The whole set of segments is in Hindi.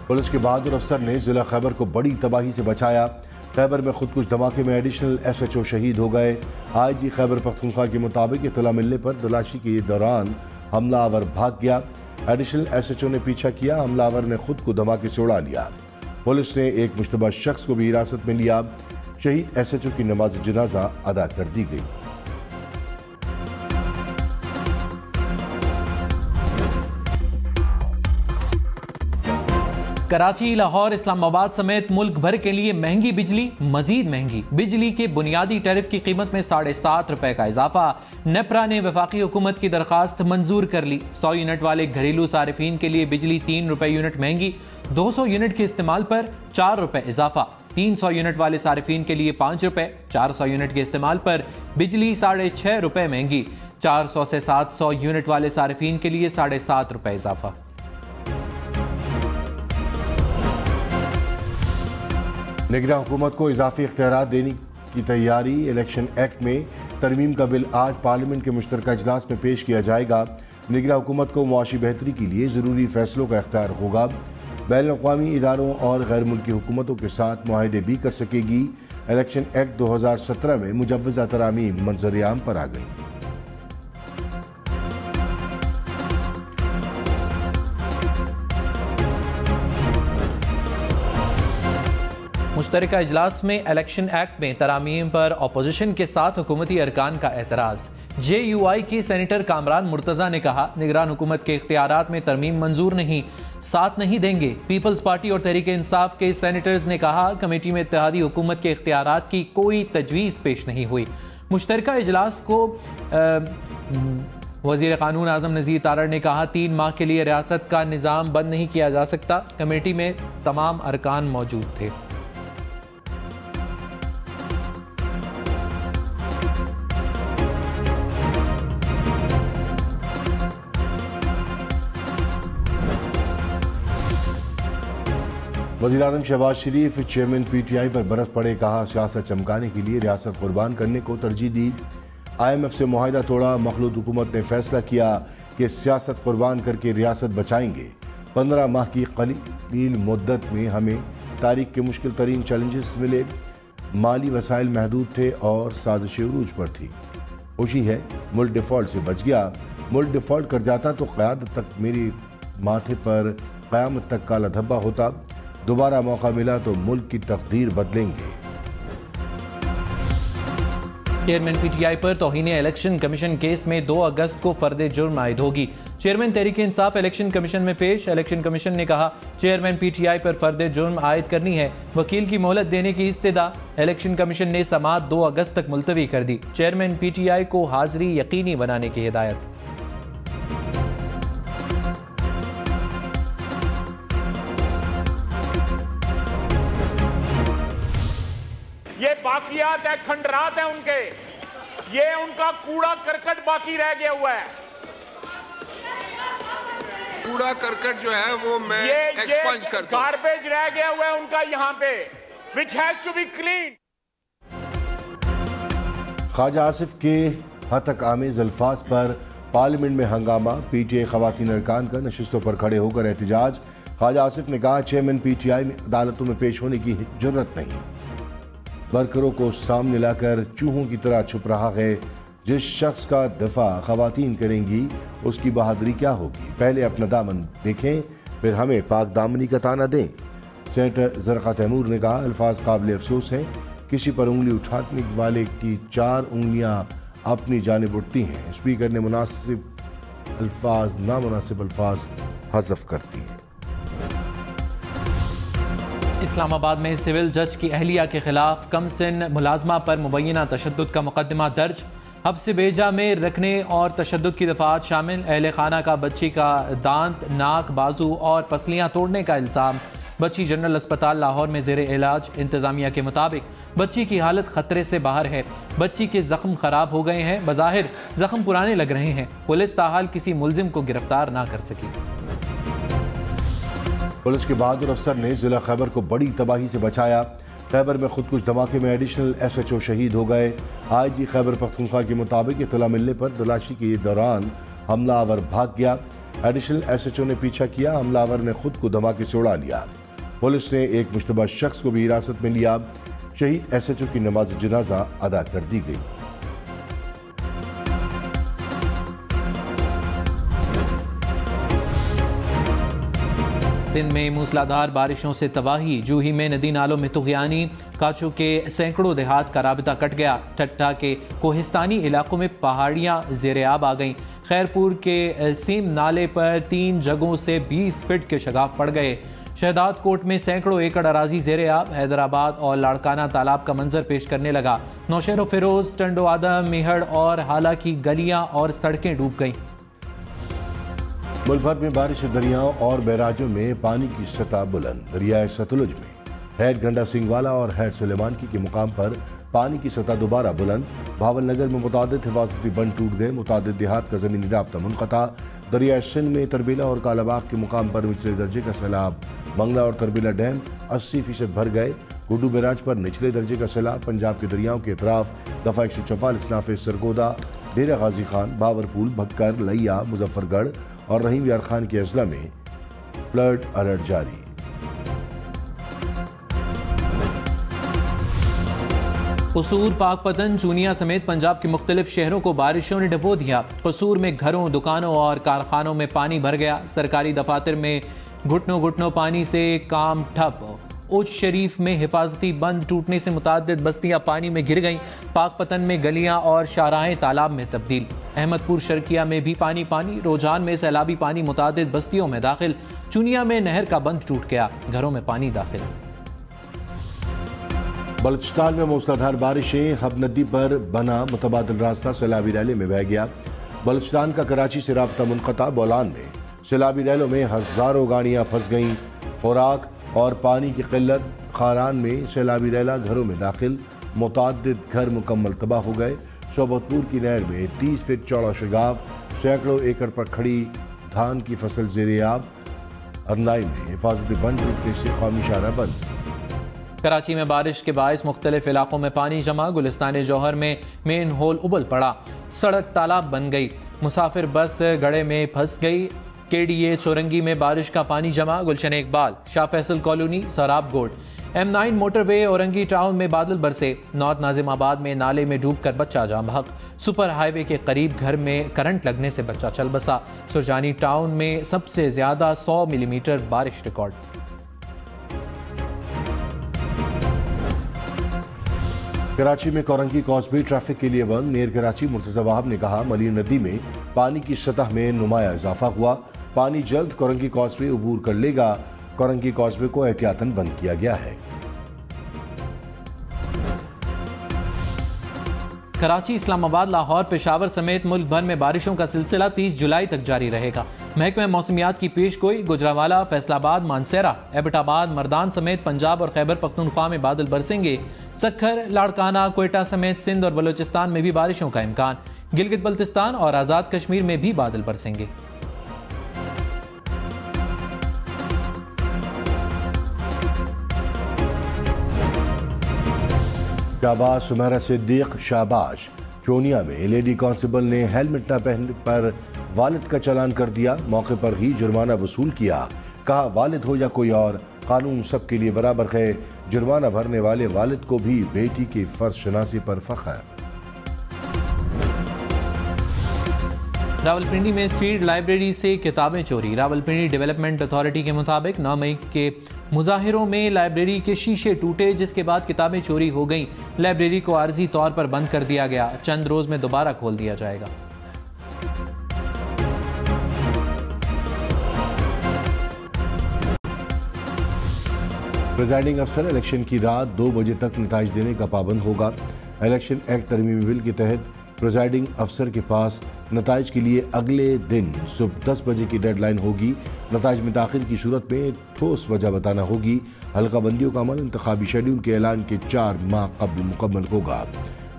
पुलिस के बहादुर अफसर ने जिला खैबर को बड़ी तबाही से बचाया। खैबर में खुदकुश धमाके में एडिशनल SHO शहीद हो गए। IG खैबर पख्तूनख्वा के मुताबिक इत्तला मिलने पर तलाशी के दौरान हमलावर भाग गया। एडिशनल SHO ने पीछा किया। हमलावर ने खुद को धमाके से उड़ा लिया। पुलिस ने एक मुश्तबा शख्स को भी हिरासत में लिया। शहीद SHO की नमाज जनाजा अदा कर दी गई। कराची, लाहौर, इस्लामाबाद समेत मुल्क भर के लिए महंगी बिजली, मजीद महंगी। बिजली के बुनियादी टैरिफ की कीमत में 7.5 रुपए का इजाफा। नेपरा ने वफाकी हुकूमत की दरखास्त मंजूर कर ली। 100 यूनिट वाले घरेलू सारिफीन के लिए बिजली 3 रुपए यूनिट महंगी। 200 यूनिट के इस्तेमाल पर 4 रुपए इजाफा। 300 यूनिट वाले सारिफीन के लिए 5 रुपए। 400 यूनिट के इस्तेमाल पर बिजली 6.5 रुपए महंगी। 400 से 700 यूनिट वाले सारिफीन के लिए 7.5 रुपए इजाफा। निगरान हुकूमत को इजाफी इख्तियारात देने की तैयारी। इलेक्शन एक्ट में तरमीम का बिल आज पार्लियामेंट के मुश्तरका इजलास में पेश किया जाएगा। निगरान हुकूमत को मुआशी बेहतरी के लिए ज़रूरी फैसलों का इख्तियार होगा। बैनुल अक़वामी इदारों और गैर मुल्की हुकूमतों के साथ मुआहदे भी कर सकेगी। इलेक्शन एक्ट 2017 में मुजव्वज़ा तरामीम मंजर-ए-आम पर आ गई। मुश्तरका इजलास में इलेक्शन एक्ट में तरामीम पर अपोजिशन के साथ हुकूमती अरकान का एतराज़। JUI की सेनेटर कामरान मुर्तज़ा ने कहा, निगरान हुकूमत के इख्तियारात में तरमीम मंजूर नहीं, साथ नहीं देंगे। पीपल्स पार्टी और तहरीक इंसाफ के सेनेटर्स ने कहा, कमेटी में इत्तेहादी हुकूमत के इख्तियारात की कोई तजवीज़ पेश नहीं हुई। मुश्तरका इजलास को वज़ीर क़ानून आज़म नज़ीर तारड़ ने कहा, 3 माह के लिए रियासत का निज़ाम बंद नहीं किया जा सकता। कमेटी में तमाम अरकान मौजूद थे। वज़ीर-ए-आज़म शहबाज शरीफ चेयरमैन PTI पर बरस पड़े। कहा, सियासत चमकाने के लिए रियासत कुर्बान करने को तरजीह दी। IMF से मुआहिदा तोड़ा। मखलूत हुकूमत ने फैसला किया कि सियासत कुर्बान करके रियासत बचाएंगे। 15 माह की कलील मुद्दत में हमें तारीख के मुश्किल तरीन चैलेंजेस मिले। माली वसाइल महदूद थे और साजिश उरूज पर थी। खुशी है मुल्क डिफ़ॉल्ट से बच गया। मुल्क डिफ़ॉल्ट कर जाता तो क़यादत तक मेरी माथे पर क़यामत तक काला धब्बा होता। दोबारा मौका मिला तो मुल्क की तकदीर बदलेंगे। चेयरमैन PTI पर तौहीन इलेक्शन कमीशन केस में 2 अगस्त को फर्द जुर्म आयद होगी। Chairman Tehreek Insaf election commission में पेश। इलेक्शन कमीशन ने कहा, चेयरमैन PTI पर फर्द जुर्म आयद करनी है। वकील की मोहलत देने की इस्तदा। इलेक्शन कमीशन ने समाअत 2 अगस्त तक मुलतवी कर दी। चेयरमैन PTI को हाजिरी यकीनी बनाने की हिदायत। ये बाकियात है, खंडरात है उनके, ये उनका कूड़ा करकट बाकी रह गया हुआ है। कूड़ा करकट जो है वो मैं एक्सपंज करता हूं। गार्बेज रह गया हुआ है उनका यहाँ पे, which has to be cleaned। Khwaja Asif के हतक आमेज अल्फाज पर पार्लियामेंट में हंगामा। PTI खवातीन अरकान का नशिस्तों पर खड़े होकर एहतजाज। ख्वाजा आसिफ ने कहा, चेयरमैन PTI में अदालतों में पेश होने की जरूरत नहीं। वर्करों को सामने लाकर चूहों की तरह छुप रहा है। जिस शख्स का दफा खवातीन करेंगी उसकी बहादुरी क्या होगी। पहले अपना दामन देखें, फिर हमें पाक दामनी का ताना दें। सेनेटर ज़रक़ा तैमूर ने कहा, अल्फाज काबिल अफसोस हैं। किसी पर उंगली उठाने वाले की 4 उंगलियां अपनी जानिब उठती हैं। स्पीकर ने मुनासिब अल्फाज नामुनासिब अल्फाज हज़फ कर दिए। इस्लामाबाद में सिविल जज की अहलिया के खिलाफ कम सिन मुलाजमा पर मुबैना तशद्दुद का मुकदमा दर्ज। हब्स बेजा में रखने और तशद्दुद की दफात शामिल। अहले खाना का बच्ची का दांत, नाक, बाजू और पसलियां तोड़ने का इल्ज़ाम। बच्ची जनरल अस्पताल लाहौर में ज़ेरे इलाज। इंतजामिया के मुताबिक बच्ची की हालत खतरे से बाहर है। बच्ची के जख्म खराब हो गए हैं। बज़ाहिर जख्म पुराने लग रहे हैं। पुलिस ताहाल किसी मुल्जिम को गिरफ्तार ना कर सकी। पुलिस के बहादुर अफसर ने जिला खैबर को बड़ी तबाही से बचाया। खैबर में खुदकुश धमाके में एडिशनल SHO शहीद हो गए। IG खैबर पख्तूनख्वा के मुताबिक इत्तला मिलने पर तलाशी के दौरान हमलावर भाग गया। एडिशनल SHO ने पीछा किया, हमलावर ने खुद को धमाके से उड़ा लिया। पुलिस ने एक मुश्तबा शख्स को भी हिरासत में लिया। शहीद SHO की नमाज जनाजा अदा कर दी गई। दिन में मूसलाधार बारिशों से तबाही, जूही में नदी नालों में तुगयानी, काचू के सैकड़ों देहात का राबिता कट गया। ठट्टा के कोहिस्तानी इलाकों में पहाड़ियां ज़ेरे आब आ गईं। खैरपुर के सीम नाले पर 3 जगहों से 20 फीट के शगाफ पड़ गए। शहदाद कोट में सैकड़ों एकड़ अराजी ज़ेरे आब। हैदराबाद और लाड़काना तालाब का मंजर पेश करने लगा। नौशेरो फिरोज, टंडो आदम, मेहड़ और हाला की गलियां और सड़कें डूब गईं। मुल्क भर में बारिश से दरियाओं और बैराजों में पानी की सतह बुलंद। दरियाए सतलुज में हैड गंडा सिंगवाला और हैड सुलेमानकी के मुकाम पर पानी की सतह दोबारा बुलंद। भावलनगर में मुतादिद हिफाजती बंद टूट गए। मुतादिद देहात का जमीनी राब्ता मुनक़ता। दरियाए सिंध में तरबीला और कालाबाग के मुकाम पर निचले दर्जे का सैलाब। मंगला और तरबीला डैम 80% भर गए। गुड्डू बैराज पर निचले दर्जे का सैलाब। पंजाब के दरियाओं के अतराफ दफा 144 नाफिज सरगोदा, डेरा गाजी खान, बावरपुल, भक्कर, लैया, मुजफ्फरगढ़ और रहीम यार खान के अजला में फ्लड अलर्ट जारी। कसूर, पाकपतन, चूनिया समेत पंजाब के मुख्तलिफ शहरों को बारिशों ने डबो दिया। कसूर में घरों, दुकानों और कारखानों में पानी भर गया। सरकारी दफातर में घुटनों घुटनों पानी से काम ठप। उच शरीफ में हिफाजती बंद टूटने से मुताद्दिद बस्तियां पानी में गिर गईं। पाकपतन में गलियां और शाहराहें तालाब में तब्दील। अहमदपुर शर्किया में भी पानी पानी। रोजान में सैलाबी पानी मुताद्दिद बस्तियों में दाखिल। चुनिया में नहर का बंद टूट गया, घरों में पानी दाखिल। बलूचिस्तान में मूसलाधार बारिशें। हब नदी पर बना मुतबादिल रास्ता सैलाबी रैली में बह गया। बलूचिस्तान का कराची से राब्ता मुनक़ता। बोलान में सैलाबी रैलों में हजारों गाड़ियां फंस गईं। खुराक और पानी की किल्लत। खारान में सैलाबी रैला घरों में दाखिल। मुताद्दिद घर मुकम्मल तबाह हो गए। शोबतपुर की नहर में 30 फीट चौड़ा शगाफ। सैकड़ों एकड़ पर खड़ी धान की फसल ज़ेरे आब। अरनाई में हिफाजती बंद टूटने से कौमी शाहरा बंद। कराची में बारिश के बायस मुख्तलिफ इलाकों में पानी जमा। गुलिस्तान जौहर में मेन होल उबल पड़ा। सड़क तालाब बन गई। मुसाफिर बस गड़े में फंस गई। KDA चौरंगी में बारिश का पानी जमा। गुलशन इकबाल, शाह फैसल कॉलोनी, सराब गोड। M9 मोटरवे औरंगी टाउन में बादल बरसे। नॉर्थ नाजिमाबाद में नाले में डूबकर बच्चा जाँ बहक। सुपर हाईवे के करीब घर में करंट लगने से बच्चा चल बसा। सुरजानी टाउन में सबसे ज्यादा 100 मिलीमीटर बारिश रिकॉर्ड। कराची में कोरंगी कॉस्बे ट्रैफिक के लिए बंद। नीर कराची मुर्तज़ा वाहब ने कहा, मलिर नदी में पानी की सतह में नुमाया इजाफा हुआ। पानी जल्द कोरंगी कॉस्बे अबूर कर लेगा। कोरंगी कॉस्बे को एहतियातन बंद किया गया है। कराची, इस्लामाबाद, लाहौर, पेशावर समेत मुल्क भर में बारिशों का सिलसिला 30 जुलाई तक जारी रहेगा। महकमा मौसमियात की पेशगोई। गुजरावाला, फैसलाबाद, मानसेरा, एबटाबाद, मर्दान समेत पंजाब और खैबर पख्तूनख्वा में बादल बरसेंगे। सक्खर, लाड़काना, कोयटा समेत सिंध और बलूचिस्तान में भी बारिशों का इम्कान। गिलगित बल्तिस्तान और आज़ाद कश्मीर में भी बादल बरसेंगे। शाहबाज सुमेरा सिद्दीक शाबाश। चोनिया में लेडी कांस्टेबल ने हेलमेट न पहनने पर वालिद का चालान कर दिया। मौके पर ही जुर्माना वसूल किया। कहा, वालिद हो या कोई और, कानून सबके लिए बराबर है। जुर्माना भरने वाले वालिद को भी बेटी की फर्ज शनासी पर फख्र। रावलपिंडी में स्ट्रीट लाइब्रेरी से किताबें चोरी। रावलपिंडी डेवलपमेंट अथॉरिटी के मुताबिक 9 मई के मुजाहिरों में लाइब्रेरी के शीशे टूटे, जिसके बाद किताबें चोरी हो गईं। लाइब्रेरी को आर्जी तौर पर बंद कर दिया गया। चंद रोज में दोबारा खोल दिया जाएगा। प्रिजाइडिंग अफसर इलेक्शन की रात 2 बजे तक नताइज देने का पाबंद होगा। इलेक्शन एक्ट तरमीमी बिल के तहत प्रिजाइडिंग अफसर के पास नताइज के लिए अगले दिन सुबह 10 बजे की डेडलाइन होगी। नताइज में ताख़ीर की सूरत में ठोस वजह बताना होगी। हल्का बंदियों का अमल इंतखाबी शेड्यूल के ऐलान के 4 माह कबल मुकम्मल होगा।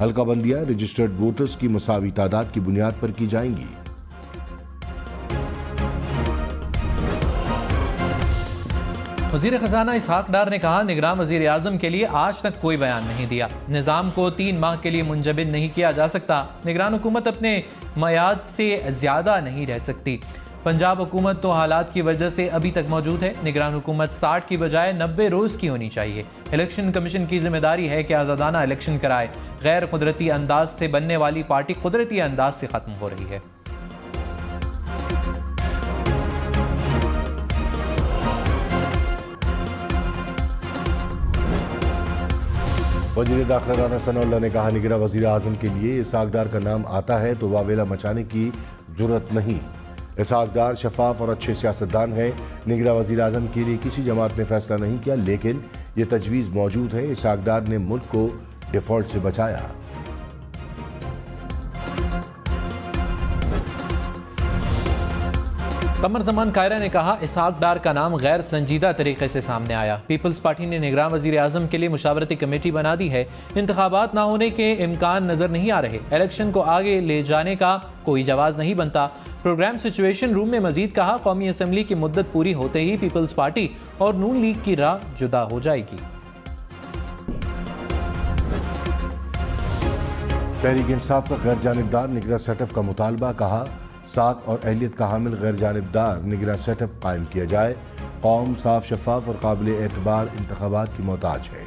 हल्का बंदियाँ रजिस्टर्ड वोटर्स की मसावी तादाद की बुनियाद पर की जाएंगी। वज़ीर ख़ज़ाना इसहाक डार ने कहा, निगरान वज़ीर आज़म के लिए आज तक कोई बयान नहीं दिया। निज़ाम को 3 माह के लिए मुंजबिद नहीं किया जा सकता। निगरान हुकूमत अपने मयाद से ज़्यादा नहीं रह सकती। पंजाब हुकूमत तो हालात की वजह से अभी तक मौजूद है। निगरान हुकूमत 60 की बजाय 90 रोज की होनी चाहिए। इलेक्शन कमीशन की जिम्मेदारी है कि आज़ादाना इलेक्शन कराए। गैर कुदरती अंदाज से बनने वाली पार्टी कुदरती अंदाज से खत्म हो रही है। वज़ीर दाखिला राना सनाउल्लाह ने कहा, निगरान वज़ीर आज़म के लिए इसहाक डार का नाम आता है तो वावेला मचाने की जरूरत नहीं। इसहाक डार शफाफ और अच्छे सियासतदान है। निगरान वज़ीर आज़म के लिए किसी जमात ने फैसला नहीं किया, लेकिन ये तजवीज़ मौजूद है। इसहाक डार ने मुल्क को डिफॉल्ट से बचाया। कमर जमान कायरा ने कहा, इसहाक डार का नाम गैर संजीदा तरीके से सामने आया। पीपल्स पार्टी ने निगरान वज़ीर आज़म के लिए मुशावरती कमेटी बना दी है। इंतखाबात ना होने के इम्कान नजर नहीं आ रहे। इलेक्शन को आगे ले जाने का कोई जवाब नहीं बनता। प्रोग्राम सिचुएशन रूम में मजीद कहा, कौमी असम्बली की मुद्दत पूरी होते ही पीपल्स पार्टी और नून लीग की राह जुदा हो जाएगी। तहरीक इंसाफ का गैर जानिबदार निगरान सेटअप का मुतालबा। कहा, साख और अहलियत का हामिल गैर जानिबदार निगरान सेटअप कायम किया जाए। कौम साफ, शफाफ और काबिल एतबार इंतखाबात की मोहताज है।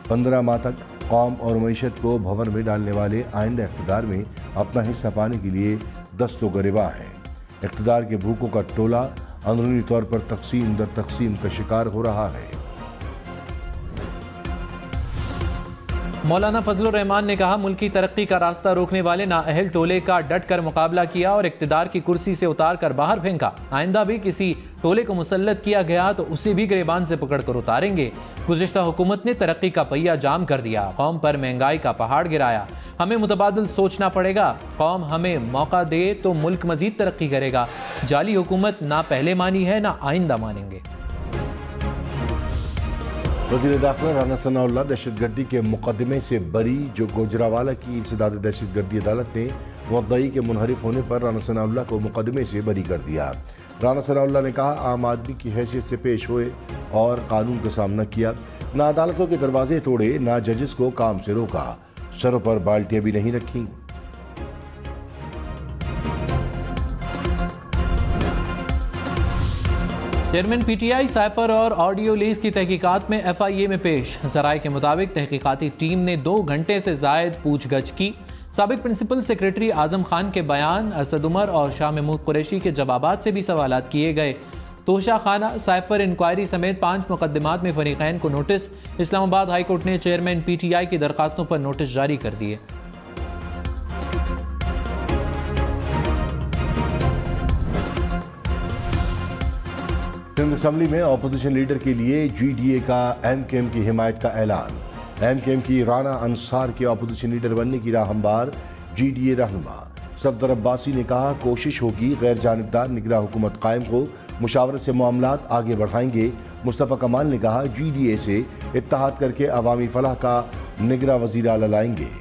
15 माह तक कौम और मईशत को भंवर में डालने वाले आइंदा इक़्तिदार में अपना हिस्सा पाने के लिए दस्तो गरिबा है। इक़्तिदार के भूखों का टोला अंदरूनी तौर पर तकसीम दर तकसीम का शिकार हो रहा है। मौलाना फजलुर रहमान ने कहा, मुल्क की तरक्की का रास्ता रोकने वाले नाअहल टोले का डट कर मुकाबला किया और इक़्तिदार की कुर्सी से उतार कर बाहर फेंका। आइंदा भी किसी टोले को मुसल्लत किया गया तो उसे भी गिरेबान से पकड़ कर उतारेंगे। गुज़िश्ता हुकूमत ने तरक्की का पहिया जाम कर दिया, कौम पर महंगाई का पहाड़ गिराया। हमें मुतबादिल सोचना पड़ेगा। कौम हमें मौका दे तो मुल्क मजीद तरक्की करेगा। जाली हुकूमत ना पहले मानी है ना आइंदा मानेंगे। वज़ीर दाखिला राना सनाउल्लाह दहशतगर्दी के मुकदमे से बरी। जो गुजरावाला की इंसदाद दहशतगर्दी अदालत ने मुद्दई के मुनहरिफ होने पर राना सनाउल्लाह को मुकदमे से बरी कर दिया। राना सनाउल्लाह ने कहा, आम आदमी की हैसियत से पेश हुए और कानून का सामना किया। ना अदालतों के दरवाजे तोड़े, ना जजेस को काम से रोका, सरों पर बाल्टियां भी नहीं रखी। चेयरमैन पीटीआई साइफर और ऑडियो लीज की तहकीकात में FIA में पेश। ज़राए के मुताबिक तहकीकाती टीम ने 2 घंटे से जायद पूछगछ की। साबिक प्रिंसिपल सेक्रेटरी आजम खान के बयान, असद उमर और शाह महमूद कुरैशी के जवाबात से भी सवालात किए गए। तोशा खाना, साइफर इंक्वायरी समेत 5 मुकदमात में फरीकैन को नोटिस। इस्लामाबाद हाई कोर्ट ने चेयरमैन PTI की दरखास्तों पर नोटिस जारी कर दिए। सिंध असम्बली में अपोजिशन लीडर के लिए GDA का MKM की हिमायत का ऐलान। MKM की राना अंसार के अपोजिशन लीडर बनने की राह हमवार GDA रहनुमा सफदर अब्बासी ने कहा, कोशिश होगी गैर जानिबदार निगरान हुकूमत कायम हो, मुशावरत से मामलात आगे बढ़ाएंगे। मुस्तफ़ा कमाल ने कहा, GDA से इत्तेहाद करके अवामी फलाह का निगरान वज़ीर आला लाएंगे।